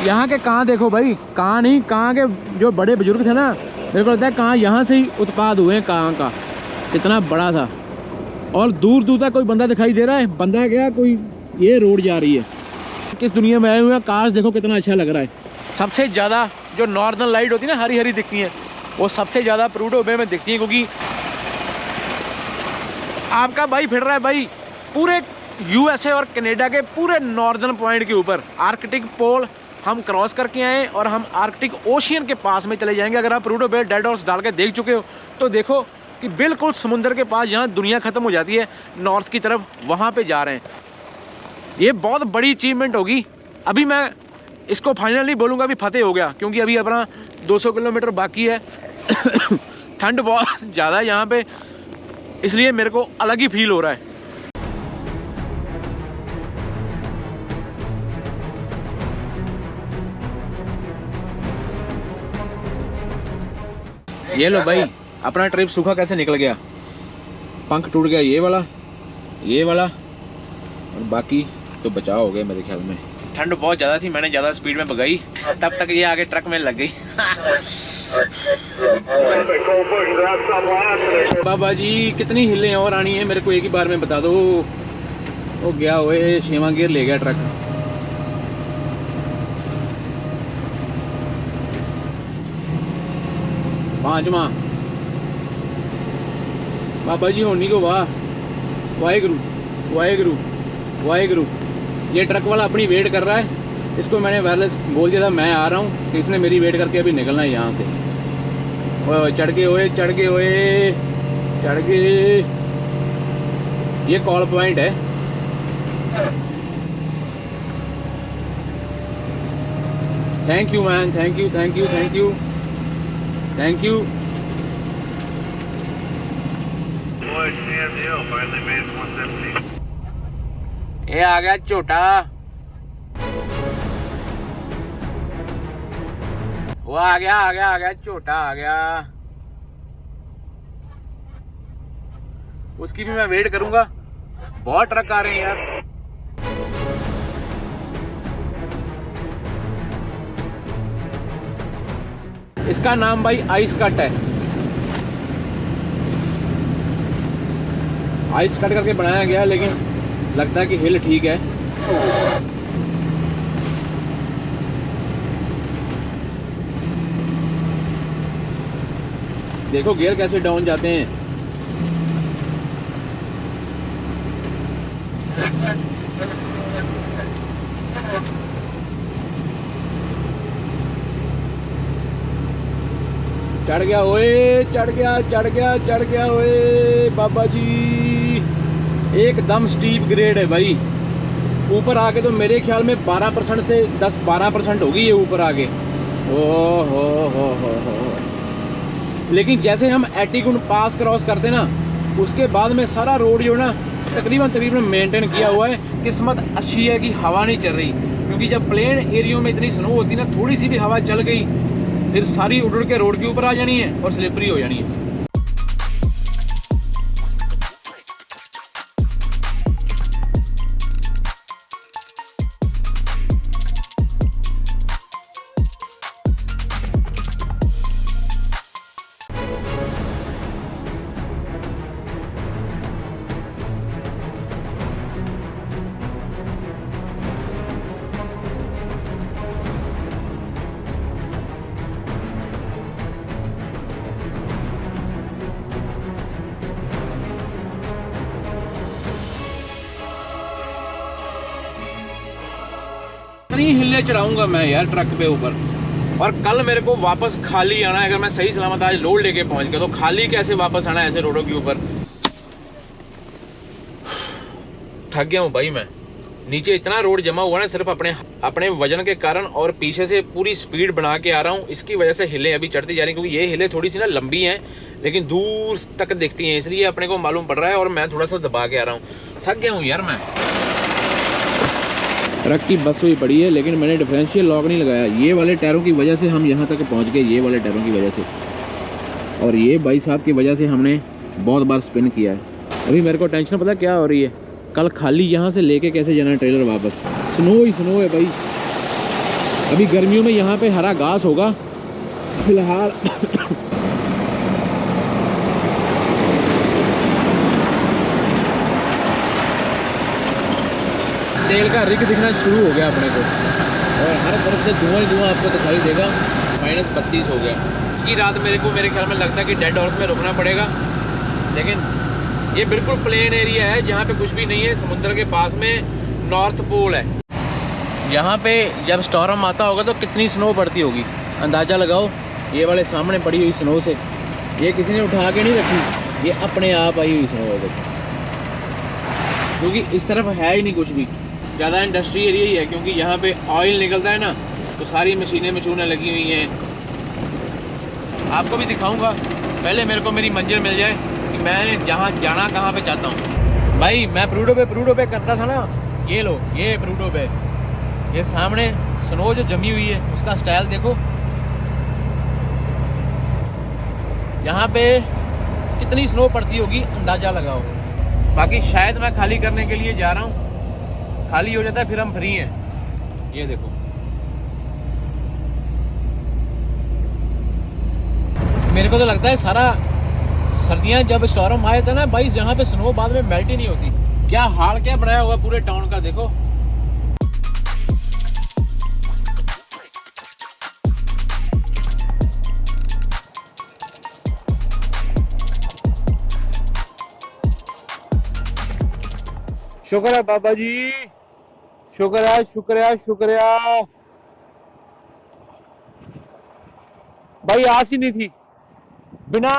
A: यहाँ के कहाँ देखो भाई, कहाँ नहीं, कहाँ के जो बड़े बुजुर्ग थे ना, मेरे को लगता है कहाँ यहाँ से ही उत्पाद हुए हैं, कहाँ का कितना बड़ा था। और दूर दूर तक कोई बंदा दिखाई दे रहा है, बंदा क्या कोई, ये रोड जा रही है। किस दुनिया में आए हुए हैं, कार्स देखो कितना अच्छा लग रहा है। सबसे ज़्यादा जो नॉर्दर्न लाइट होती है ना, हरी हरी दिखती है, वो सबसे ज़्यादा प्रूडो बे में दिखती है, क्योंकि आपका भाई फिर रहा है भाई पूरे USA और कनाडा के पूरे नॉर्दर्न पॉइंट के ऊपर। आर्कटिक पोल हम क्रॉस करके आए और हम आर्कटिक ओशियन के पास में चले जाएंगे। अगर आप प्रूडो बे डेड हॉर्स डाल के देख चुके हो तो देखो कि बिल्कुल समुंदर के पास, जहाँ दुनिया ख़त्म हो जाती है नॉर्थ की तरफ, वहाँ पे जा रहे हैं। ये बहुत बड़ी अचीवमेंट होगी अभी मैं इसको फाइनल नहीं बोलूँगा अभी फतेह हो गया, क्योंकि अभी अपना 200 किलोमीटर बाकी है। ठंड बहुत ज़्यादा है यहाँ पे, इसलिए मेरे को अलग ही फील हो रहा है। ये लो भाई, अपना ट्रिप सूखा कैसे निकल गया। पंख टूट गया ये वाला और बाकी तो बचाव हो गए मेरे ख्याल में। ठंड बहुत ज़्यादा थी, मैंने ज़्यादा स्पीड में भगाई, तब तक ये आगे ट्रक में लग गई। बाबा जी कितनी हिलें और आनी है मेरे को एक ही बार में बता दो। वो गया हुए शेवा गिर ले गया ट्रक। पांचवा बाबा जी होनी को वाह, वाहेगुरु वाहेगुरु वाहेगुरु। ये ट्रक वाला अपनी वेट कर रहा है, इसको मैंने वायरलेस बोल दिया था मैं आ रहा हूँ, तो इसने मेरी वेट करके अभी निकलना है यहाँ से। ओए चढ़ के ये कॉल पॉइंट है। Thank you man, thank you. ये आ गया छोटा, वो आ गया छोटा आ गया। उसकी भी मैं वेट करूंगा, बहुत ट्रक आ रहे हैं यार। इसका नाम भाई आइस कट है, आइस कट करके बनाया गया, लेकिन लगता है कि हिल ठीक है। देखो गियर कैसे डाउन जाते हैं। चढ़ गया ओए, चढ़ गया ओए बाबा जी। एकदम स्टीप ग्रेड है भाई। ऊपर आके तो मेरे ख्याल में 12% से 10-12% होगी ये ऊपर आके। ओ हो। लेकिन जैसे हम एटीगुण पास क्रॉस करते ना, उसके बाद में सारा रोड जो ना तकरीबन मेंटेन किया हुआ है। किस्मत अच्छी है कि हवा नहीं चल रही, क्योंकि जब प्लेन एरियो में इतनी स्नो होती ना, थोड़ी सी भी हवा चल गई फिर सारी उड़ के रोड के ऊपर आ जानी है और स्लिपरी हो जानी है। इतनी हिल्ले चढ़ाऊंगा मैं यार ट्रक पे ऊपर। और कल मेरे को वापस खाली आना है। अगर मैं सही सलामत आज लोड लेके पहुंच गया तो खाली कैसे वापस आना है ऐसे रोडों के ऊपर। थक गया हूँ भाई मैं। नीचे इतना रोड जमा हुआ ना सिर्फ अपने वजन के कारण, और पीछे से पूरी स्पीड बना के आ रहा हूँ, इसकी वजह से हिलें अभी चढ़ती जा रही हैं। क्योंकि ये हिलें थोड़ी सी ना लंबी हैं लेकिन दूर तक दिखती हैं, इसलिए अपने को मालूम पड़ रहा है और मैं थोड़ा सा दबा के आ रहा हूँ। थक गया हूँ यार मैं। ट्रक की बस हुई पड़ी है, लेकिन मैंने डिफरेंशियल लॉक नहीं लगाया। ये वाले टायरों की वजह से हम यहाँ तक पहुँच गए, ये वाले टायरों की वजह से। और ये भाई साहब की वजह से हमने बहुत बार स्पिन किया है। अभी मेरे को टेंशन पता क्या हो रही है, कल खाली यहाँ से लेके कैसे जाना ट्रेलर वापस। स्नो ही स्नो है भाई। अभी गर्मियों में यहाँ पे हरा घास होगा फिलहाल। तेल का रिक दिखना शुरू हो गया अपने को, और हर तरफ से धुआं ही धुआं आपको दिखाई देगा। -32 हो गया। इसकी रात मेरे ख्याल में लगता है कि डेड हॉर्स में रुकना पड़ेगा, लेकिन ये बिल्कुल प्लेन एरिया है जहाँ पे कुछ भी नहीं है। समुद्र के पास में नॉर्थ पोल है। यहाँ पे जब स्टॉर्म आता होगा तो कितनी स्नो पड़ती होगी अंदाज़ा लगाओ। ये वाले सामने पड़ी हुई स्नो से, ये किसी ने उठा के नहीं रखी, ये अपने आप आई हुई स्नो है, क्योंकि इस तरफ है ही नहीं कुछ भी। ज़्यादा इंडस्ट्री एरिया ही है, क्योंकि यहाँ पे ऑयल निकलता है ना, तो सारी मशीनें लगी हुई हैं। आपको भी दिखाऊंगा, पहले मेरे को मेरी मंजिल मिल जाए कि मैं जहाँ जाना कहाँ पे चाहता हूँ। भाई मैं प्रूडो पे करता था ना, ये लो, ये प्रूडो पे, ये सामने स्नो जो जमी हुई है उसका स्टाइल देखो। यहाँ पे कितनी स्नो पड़ती होगी अंदाज़ा लगाओ। बाकी शायद मैं खाली करने के लिए जा रहा हूँ, खाली हो जाता है फिर हम फ्री हैं। ये देखो, मेरे को तो लगता है सारा सर्दियाँ जब स्टॉर्म आए थे ना भाई, यहाँ पे स्नो बाद में मेल्ट ही नहीं होती। क्या हाल क्या बनाया हुआ पूरे टाउन का देखो। शुक्र है बाबा जी, शुक्रिया शुक्रिया शुक्रिया। भाई आस ही नहीं थी, बिना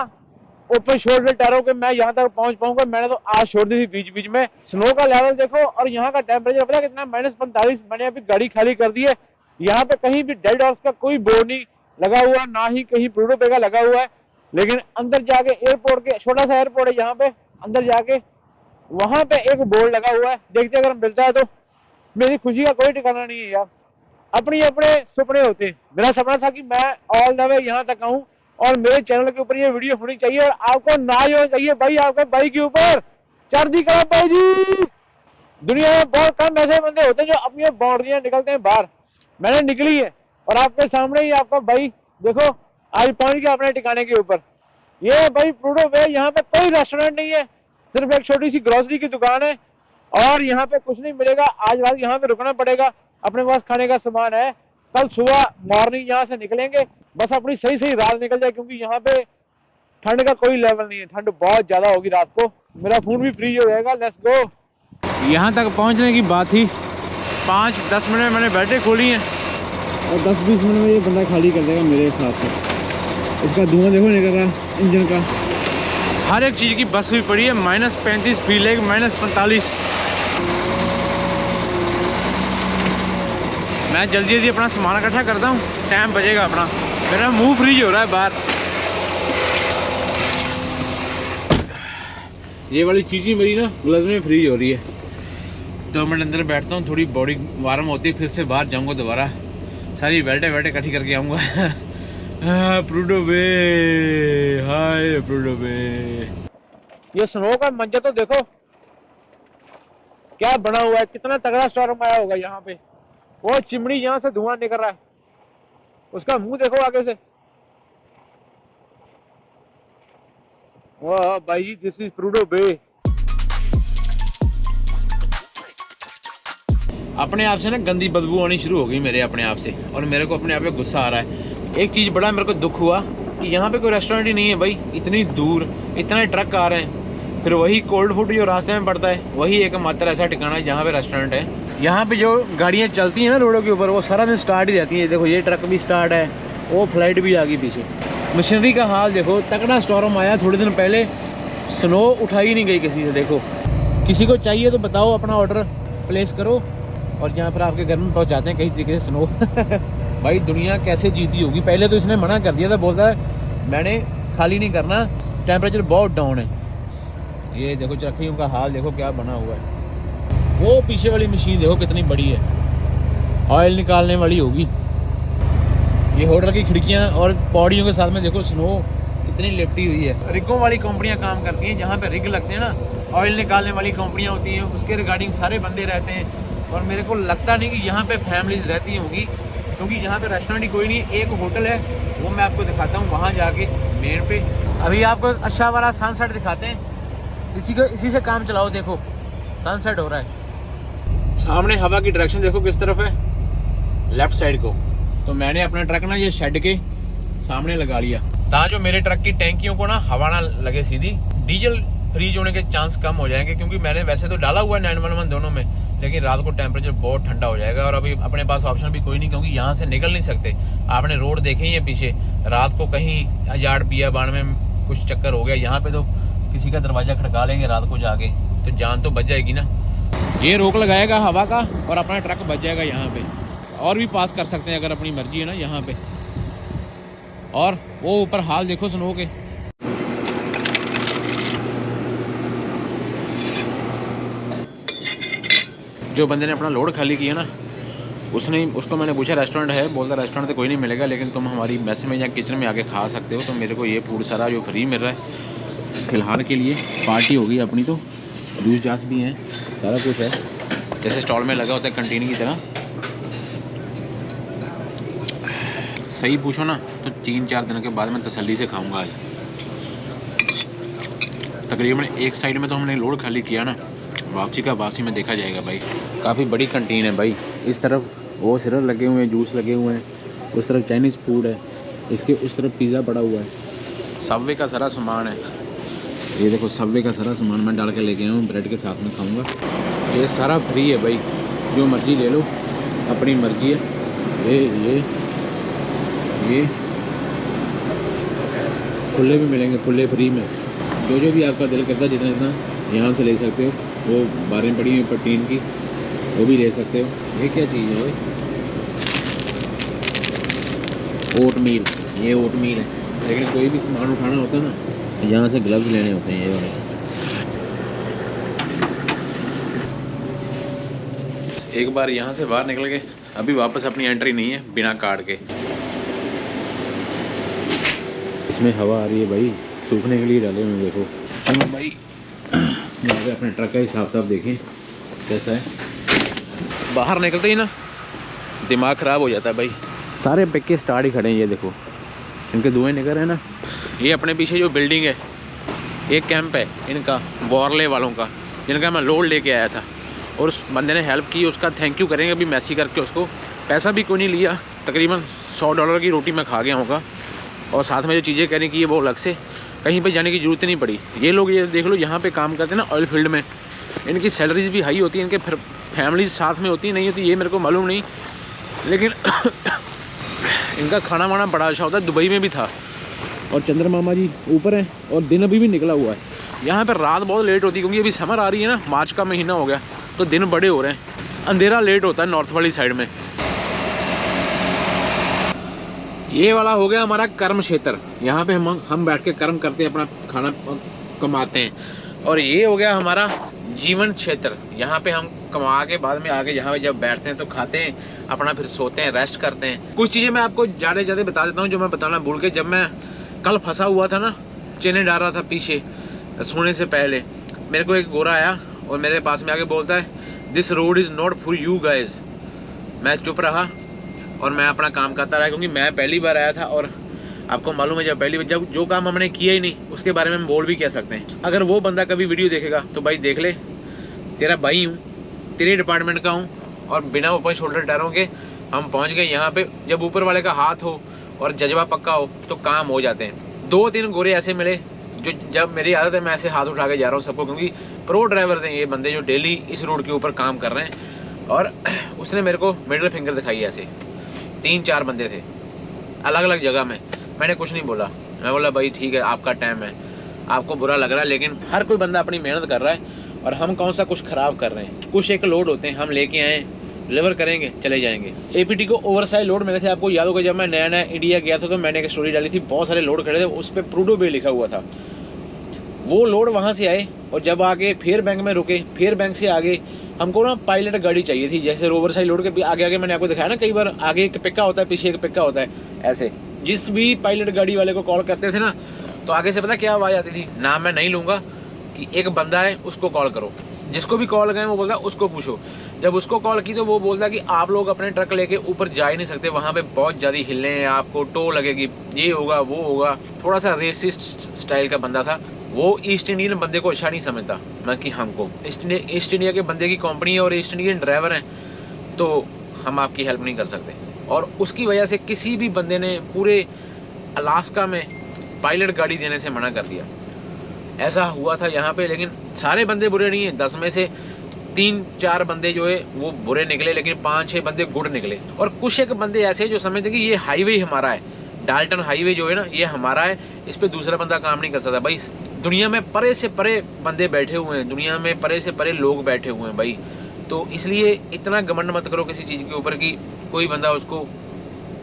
A: ओपन शोल्डर टायरों के मैं यहाँ तक पहुँच पाऊंगा। मैंने तो आस छोड़ दी थी बीच बीच में। स्नो का लेवल देखो और यहाँ का टेम्परेचर पता कितना, -45। मैंने अभी गाड़ी खाली कर दी है। यहाँ पे कहीं भी डेड हॉर्स का कोई बोर्ड नहीं लगा हुआ, ना ही कहीं प्रूडो पे का लगा हुआ है। लेकिन अंदर जाके एयरपोर्ट के, छोटा सा एयरपोर्ट है यहाँ पे, अंदर जाके वहां पे एक बोर्ड लगा हुआ है। देखते अगर मिलता है तो। मेरी खुशी का कोई ठिकाना नहीं है यार। अपने सपने होते हैं। मेरा सपना था कि मैं ऑल द वे यहाँ तक आऊँ और मेरे चैनल के ऊपर ये वीडियो होनी चाहिए और आपको नाज होना चाहिए भाई, आपके भाई के ऊपर। चढ़ती कला भाई जी। दुनिया में बहुत कम ऐसे बंदे होते हैं जो अपनी बाउंड्रियां निकलते हैं बाहर। मैंने निकली है और आपके सामने ही आपका भाई देखो आज पहुंच गया अपने ठिकाने के ऊपर। ये भाई प्रूडो वे, यहाँ पे कोई रेस्टोरेंट नहीं है, सिर्फ एक छोटी सी ग्रोसरी की दुकान है और यहाँ पे कुछ नहीं मिलेगा। आज रात यहाँ पे रुकना पड़ेगा, अपने पास खाने का सामान है। कल सुबह मॉर्निंग यहाँ से निकलेंगे, बस अपनी सही सही रात निकल जाए, क्योंकि यहाँ पे ठंड का कोई लेवल नहीं है। ठंड बहुत ज्यादा होगी रात को। मेरा फोन भी फ्री हो जाएगा। Let's go. यहाँ तक पहुँचने की बात थी, 5-10 मिनट में मैंने बैटरी खोली है
D: और 10-20 मिनट में ये बंदा खाली कर देगा मेरे हिसाब से। इसका धुआं देखो निकल रहा इंजन का।
A: हर एक चीज़ की बस हुई पड़ी है। -35 फील है, -45। मैं जल्दी जल्दी अपना सामान इकट्ठा करता हूँ, टाइम बचेगा अपना। मेरा मुंह फ्रीज हो रहा है बाहर। ये वाली चीज़ ही मेरी ना ग्लव्स में फ्रीज हो रही है। 2 मिनट अंदर बैठता हूँ, थोड़ी बॉडी वार्म होती है, फिर से बाहर जाऊँगा दोबारा, सारी बेल्टें इकट्ठी करके आऊँगा। प्रूडो बे, हाय प्रूडो बे। ये स्नो का मंजर तो देखो क्या बना हुआ है, कितना तगड़ा स्टॉर्म आया होगा यहाँ पे। वो चिमनी यहाँ से धुआं निकल रहा है, उसका मुंह देखो आगे से। वाह भाई, दिस इज प्रूडो बे। अपने आप से ना गंदी बदबू आनी शुरू हो गई मेरे अपने आप से, और मेरे को अपने आप पे गुस्सा आ रहा है। एक चीज़ बड़ा मेरे को दुख हुआ कि यहाँ पे कोई रेस्टोरेंट ही नहीं है भाई। इतनी दूर इतने ट्रक आ रहे हैं, फिर वही कोल्ड फूड जो रास्ते में पड़ता है, वही एकमात्र ऐसा ठिकाना है जहाँ पे रेस्टोरेंट है। यहाँ पे जो गाड़ियाँ चलती हैं ना रोडों के ऊपर, वो सारा दिन स्टार्ट ही रहती है। देखो ये ट्रक भी स्टार्ट है, वो फ्लाइट भी आ गई पीछे। मशीनरी का हाल देखो, तगड़ा स्टॉर्म आया थोड़े दिन पहले, स्नो उठाई नहीं गई किसी से। देखो किसी को चाहिए तो बताओ, अपना ऑर्डर प्लेस करो और यहाँ पर आपके घर में पहुँचाते हैं कई तरीके से स्नो। भाई दुनिया कैसे जीती होगी। पहले तो इसने मना कर दिया था, बोलता है मैंने खाली नहीं करना, टेम्परेचर बहुत डाउन है। ये देखो चरखियों का हाल देखो क्या बना हुआ है। वो पीछे वाली मशीन देखो कितनी बड़ी है, ऑयल निकालने वाली होगी। ये होटल की खिड़कियाँ और पौड़ियों के साथ में देखो स्नो कितनी लिपटी हुई है। रिगों वाली कंपनियाँ काम करती हैं, जहाँ पे रिग लगते हैं ना, ऑयल निकालने वाली कंपनियाँ होती हैं, उसके रिगार्डिंग सारे बंदे रहते हैं। और मेरे को लगता नहीं कि यहाँ पे फैमिलीज रहती होंगी, क्योंकि यहाँ पे रेस्टोरेंट ही कोई नहीं। एक होटल है, वो मैं आपको दिखाता हूँ वहाँ जाके मेन पे। अभी आपको अच्छा वाला सनसेट दिखाते हैं, इसी से काम चलाओ। देखो सनसेट हो रहा है, सामने हवा की डायरेक्शन देखो किस तरफ है, लेफ्ट साइड को। तो मैंने अपना ट्रक ना ये शेड के सामने लगा लिया, ताकि जो मेरे ट्रक की टैंकियों को ना हवा ना लगे सीधी। डीजल फ्रीज होने के चांस कम हो जाएंगे, क्योंकि मैंने वैसे तो डाला हुआ है 911 दोनों में, लेकिन रात को टेम्परेचर बहुत ठंडा हो जाएगा। और अभी अपने पास ऑप्शन भी कोई नहीं, क्योंकि यहाँ से निकल नहीं सकते। आपने रोड देखे ही है पीछे, रात को कहीं यार्ड पिया बाण में कुछ चक्कर हो गया, यहाँ पे तो किसी का दरवाजा खड़का लेंगे रात को जाके, तो जान तो बच जाएगी ना। ये रोक लगाएगा हवा का और अपना ट्रक बच जाएगा यहाँ पे। और भी पास कर सकते हैं अगर अपनी मर्जी है ना यहाँ पे। और वो ऊपर हाल देखो स्नो के। जो बंदे ने अपना लोड खाली किया ना, उसको मैंने पूछा रेस्टोरेंट है, बोलता रेस्टोरेंट तो कोई नहीं मिलेगा, लेकिन तुम हमारी मेस में या किचन में आके खा सकते हो। तो मेरे को ये फूड सारा जो फ्री मिल रहा है फ़िलहाल के लिए। पार्टी होगी अपनी तो, जूस जास भी हैं, सारा कुछ है जैसे स्टॉल में लगा होता है कंटीन की तरह। सही पूछो ना तो 3-4 दिन के बाद मैं तसल्ली से खाऊंगा आज। तकरीबन एक साइड में तो हमने लोड खाली किया ना, वापसी में देखा जाएगा भाई। काफ़ी बड़ी कंटीन है भाई। इस तरफ वो सिरप लगे हुए हैं, जूस लगे हुए हैं, उस तरफ चाइनीज़ फूड है, इसके उस तरफ पिज़्ज़ा पड़ा हुआ है, सबवे का सारा सामान है। ये देखो सबवे का सारा सामान मैं डाल के लेके आया हूँ, ब्रेड के साथ में खाऊंगा। ये सारा फ्री है भाई, जो मर्ज़ी ले लो, अपनी मर्ज़ी है। ये खुले भी मिलेंगे, खुले फ्री में। जो भी आपका दिल करता है जितना जितना यहाँ से ले सकते हो। वो बारें पड़ी हुई प्रोटीन की, वो भी ले सकते हो। ये क्या चीज़ है भाई? ओट मील। ये ओट मील है, लेकिन कोई भी सामान उठाना होता है ना, यहाँ से ग्लव्स लेने होते हैं ये वाले। एक बार यहाँ से बाहर निकल के अभी वापस अपनी एंट्री नहीं है बिना कार्ड के। इसमें हवा आ रही है भाई, सूखने के लिए डाले हुए देखो। चलो भाई यहाँ पे अपने ट्रक का हिसाब किताब देखें कैसा है। बाहर निकलते ही ना दिमाग ख़राब हो जाता है भाई। सारे पिक्के स्टार्ट ही खड़े हैं, ये देखो इनके धुएँ निकल रहे हैं ना। ये अपने पीछे जो बिल्डिंग है, एक कैंप है इनका, वॉरले वालों का, जिनका मैं लोड लेके आया था। और उस बंदे ने हेल्प की, उसका थैंक यू करेंगे अभी मैसेज करके उसको। पैसा भी कोई नहीं लिया, तकरीबन $100 की रोटी मैं खा गया होगा। और साथ में जो चीज़ें कहने की है वो अलग से, कहीं पे जाने की ज़रूरत नहीं पड़ी। ये लोग ये देख लो यहाँ पे काम करते हैं ना ऑयल फील्ड में, इनकी सैलरीज भी हाई होती है, इनके फैमिलीज साथ में होती नहीं होती ये मेरे को मालूम नहीं, लेकिन इनका खाना वाना बड़ा अच्छा होता है। दुबई में भी था। और चंद्र मामा जी ऊपर हैं और दिन अभी भी निकला हुआ है। यहाँ पर रात बहुत लेट होती है क्योंकि अभी समर आ रही है ना, मार्च का महीना हो गया तो दिन बड़े हो रहे हैं। अंधेरा लेट होता है नॉर्थ वाली साइड में। ये वाला हो गया हमारा कर्म क्षेत्र, यहाँ पे हम बैठ के कर्म करते हैं, अपना खाना कमाते हैं। और ये हो गया हमारा जीवन क्षेत्र, यहाँ पे हम कमा के बाद में आके यहाँ पे जब बैठते हैं तो खाते हैं, अपना फिर सोते हैं, रेस्ट करते हैं। कुछ चीज़ें मैं आपको ज़्यादा बता देता हूँ जो मैं बताना भूल के। जब मैं कल फंसा हुआ था ना, चेने डाल रहा था पीछे सोने से पहले, मेरे को एक गोरा आया और मेरे पास में आके बोलता है this road is not for you guys. मैं चुप रहा और मैं अपना काम करता रहा, क्योंकि मैं पहली बार आया था। और आपको मालूम है जब जो काम हमने किया ही नहीं उसके बारे में हम बोल भी कह सकते हैं। अगर वो बंदा कभी वीडियो देखेगा तो भाई देख ले, तेरा भाई हूँ, तेरे डिपार्टमेंट का हूँ। और बिना ऊपर शोल्डर टायरों के हम पहुँच गए यहाँ पे। जब ऊपर वाले का हाथ हो और जज्बा पक्का हो तो काम हो जाते हैं। 2-3 गोरे ऐसे मिले जो, जब मेरी आदत है मैं ऐसे हाथ उठा के जा रहा हूँ सबको, क्योंकि प्रो ड्राइवर्स हैं ये बंदे जो डेली इस रोड के ऊपर काम कर रहे हैं। और उसने मेरे को मिडिल फिंगर दिखाई ऐसे। 3-4 बंदे थे अलग अलग जगह में। मैंने कुछ नहीं बोला, मैं बोला भाई ठीक है आपका टाइम है, आपको बुरा लग रहा है, लेकिन हर कोई बंदा अपनी मेहनत कर रहा है और हम कौन सा कुछ खराब कर रहे हैं। कुछ एक लोड होते हैं, हम लेके आए, डिलीवर करेंगे, चले जाएंगे। एपीटी को ओवरसाइज लोड मिले थे। आपको याद होगा जब मैं नया इंडिया गया था तो मैंने एक स्टोरी डाली थी, बहुत सारे लोड खड़े थे, उस पर प्रूडो बे लिखा हुआ था। वो लोड वहाँ से आए और जब आगे फेयर बैंक में रुके, फेयर बैंक से आगे हमको ना पायलट गाड़ी चाहिए थी। जैसे रोवर साइड लोड के आगे मैंने आपको दिखाया ना, कई बार आगे एक पिक्का होता है, पीछे एक पिक्का होता है। ऐसे जिस भी पायलट गाड़ी वाले को कॉल करते थे ना, तो आगे से पता क्या आवाज़ आती थी, नाम मैं नहीं लूँगा, कि एक बंदा है उसको कॉल करो। जिसको भी कॉल करें वो बोलता उसको पूछो। जब उसको कॉल की तो वो बोलता कि आप लोग अपने ट्रक लेके ऊपर जा ही नहीं सकते, वहाँ पे बहुत ज़्यादा हिलने हैं, आपको टो लगेगी, ये होगा वो होगा। थोड़ा सा रेसिस्ट स्टाइल का बंदा था वो। ईस्ट इंडियन बंदे को अच्छा नहीं समझता, मैं कि हमको ईस्ट इंडिया के बंदे की कंपनी है और ईस्ट इंडियन ड्राइवर हैं तो हम आपकी हेल्प नहीं कर सकते। और उसकी वजह से किसी भी बंदे ने पूरे अलास्का में पायलट गाड़ी देने से मना कर दिया। ऐसा हुआ था यहाँ पे। लेकिन सारे बंदे बुरे नहीं हैं, 10 में से 3-4 बंदे जो है वो बुरे निकले, लेकिन 5-6 बंदे गुड निकले। और कुछ एक बंदे ऐसे जो समझते कि ये हाईवे हमारा है, डाल्टन हाईवे जो है ना ये हमारा है, इस पे दूसरा बंदा काम नहीं कर सकता। भाई दुनिया में परे से परे बंदे बैठे हुए हैं, दुनिया में परे से परे लोग बैठे हुए हैं भाई। तो इसलिए इतना घमंड मत करो किसी चीज़ के ऊपर कि कोई बंदा उसको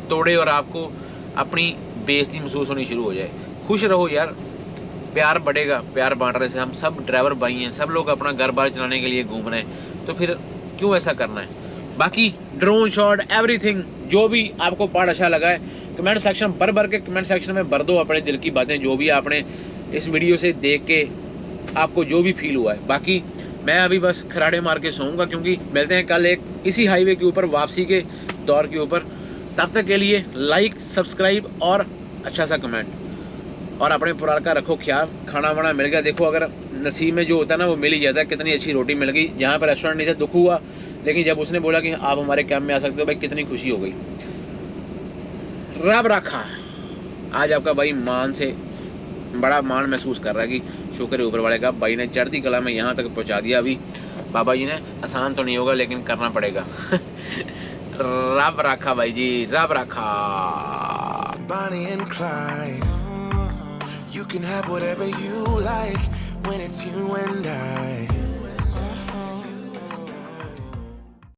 A: तोड़े और आपको अपनी बेइज्जती महसूस होनी शुरू हो जाए। खुश रहो यार, प्यार बढ़ेगा, प्यार बांटने से। हम सब ड्राइवर भाई हैं, सब लोग अपना घर बार चलाने के लिए घूम रहे हैं, तो फिर क्यों ऐसा करना है। बाकी ड्रोन शॉट एवरीथिंग, जो भी आपको पार्ट अच्छा लगा है कमेंट सेक्शन भर के कमेंट सेक्शन में भर दो अपने दिल की बातें, जो भी आपने इस वीडियो से देख के आपको जो भी फील हुआ है। बाकी मैं अभी बस खराड़े मार के सोऊंगा, क्योंकि मिलते हैं कल एक इसी हाईवे के ऊपर वापसी के दौर के ऊपर। तब तक के लिए लाइक, सब्सक्राइब और अच्छा सा कमेंट, और अपने पुरार का रखो ख्याल। खाना वाना मिल गया, देखो अगर नसीब में जो होता है ना वो मिल ही जाता है। कितनी अच्छी रोटी मिल गई, यहाँ पर रेस्टोरेंट नहीं था, दुख हुआ, लेकिन जब उसने बोला कि आप हमारे कैंप में आ सकते हो, भाई कितनी खुशी हो गई। रब रखा, आज आपका भाई मान से बड़ा मान महसूस कर रहा है कि शुक्र है ऊपर वाले का, भाई ने चढ़ती कला में यहाँ तक पहुँचा दिया। अभी बाबा जी ने, आसान तो नहीं होगा लेकिन करना पड़ेगा। रब रखा भाई जी, रब रखा।
E: Bonnie and Clyde, you can have whatever you like when it's you and I.